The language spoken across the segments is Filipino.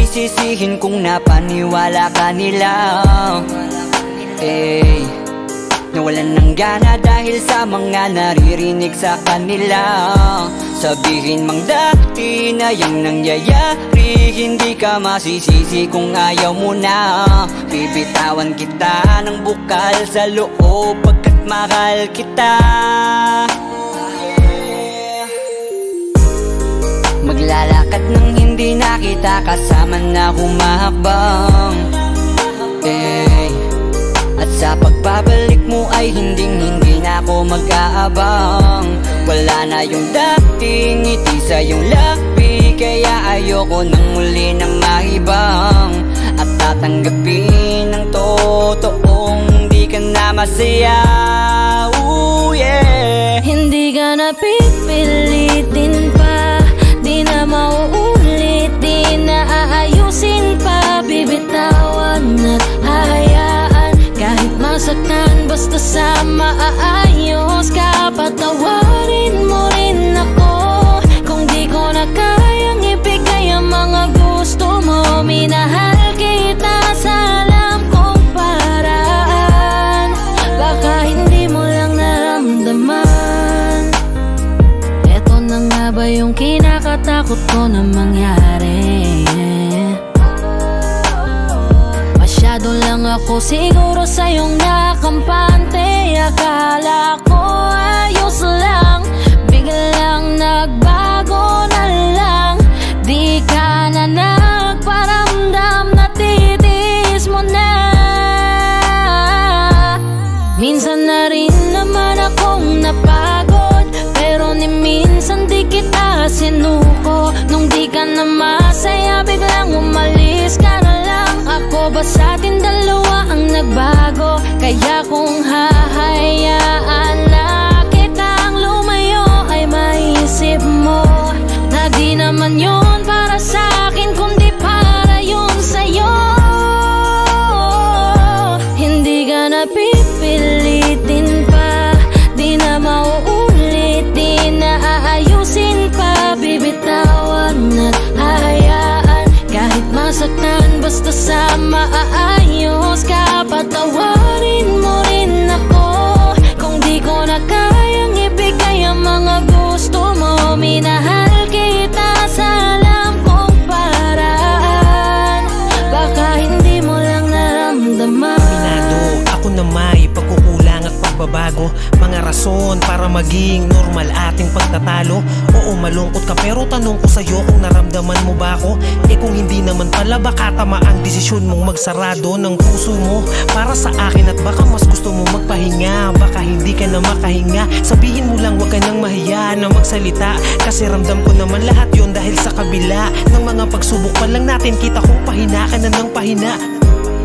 sisisihin kung napaniwala ka nila. Nawalan ng gana dahil sa mga naririnig sa kanila. Sabihin mang dati na yung nangyayari, hindi ka masisisi kung ayaw mo na. Bibitawan kita ng bukal sa loob pagkat mahal kita. Maglalakad nang hindi nakita kasama na humahakbang. At sa pagbabalik mo ay hindi na ako mag-aabang. Wala na yung dating ngiti sa iyong labi, kaya ayoko nang muli na mahibang. At tatanggapin ng totoong di ka na masaya. Ooh, yeah. Hindi ka na pipilitin pa, di na mauulit, di na aayusin pa. Bibitawan at hayaan kahit masaktan, basta sa maayos ka. Patawarin mo rin ako kung di ko na kayang ibigay ang mga gusto mo. Minahal kita sa alam kong paraan, baka hindi mo lang naramdaman. Eto na nga ba yung kinakatakot ko na mangyari? Masyado lang ako siguro sa iyong nakampante. Akala ko ayos lang, biglang nagbago na lang. Di ka na nagparamdam, natitiis mo na. Minsan na rin naman akong napagod, pero ni minsan di kita sinuko. Nung di ka na masaya, biglang umalis ka na lang. Ako ba sa atin dalawa ang nagbago? Kaya kung hahayaan na kitang lumayo, ay maisip mo na di naman yun para sa akin, kundi para yun sa'yo. Hindi ka na pipilitin pa, di na mauulit, di na aayusin pa. Bibitawan at hayaan kahit masaktan, basta sa maayos ka. Patawarin mo rin ako kung di ko na kayang ibigay ang mga gusto mo. Minahal kita sa alam kong paraan, baka hindi mo lang naramdaman. Aminado ako na may pagkukulang at pagbabago, mga rason para maging normal ating pagtatalo. Oo, malungkot ka pero tanong ko sa'yo kung naramdaman mo ba ako? Kung hindi naman pala, baka tama ang desisyon mong magsarado ng puso mo para sa akin. At baka mas gusto mo magpahinga, baka hindi ka na makahinga. Sabihin mo lang wag ka nang mahiya na magsalita, kasi ramdam ko naman lahat yon dahil sa kabila ng mga pagsubok pa lang natin, kita kong pahina ka na ng pahina.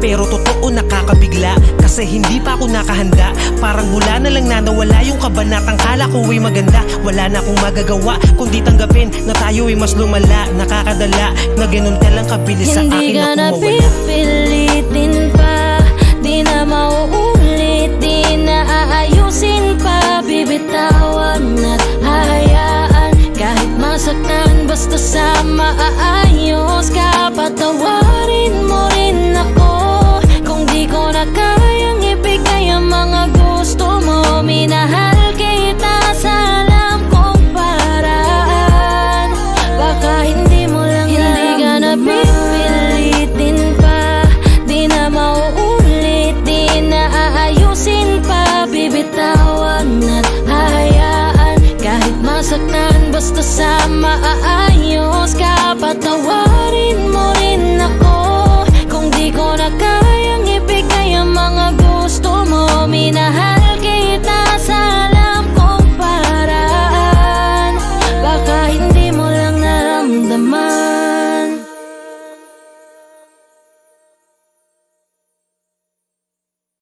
Pero totoo nakakabigla, kasi hindi pa ako nakahanda. Parang hula na lang na nawala yung kabanatang kala ko ay maganda. Wala na akong magagawa kundi tanggapin na tayo ay mas lumala. Nakakadala na ganun ka lang kabilis sa akin na kumawala. Hindi ka na pipilitin pa, di na mauulit, di na aayusin pa. Bibitawan at hayaan kahit masaktan, basta sa maayos ka. Patawarin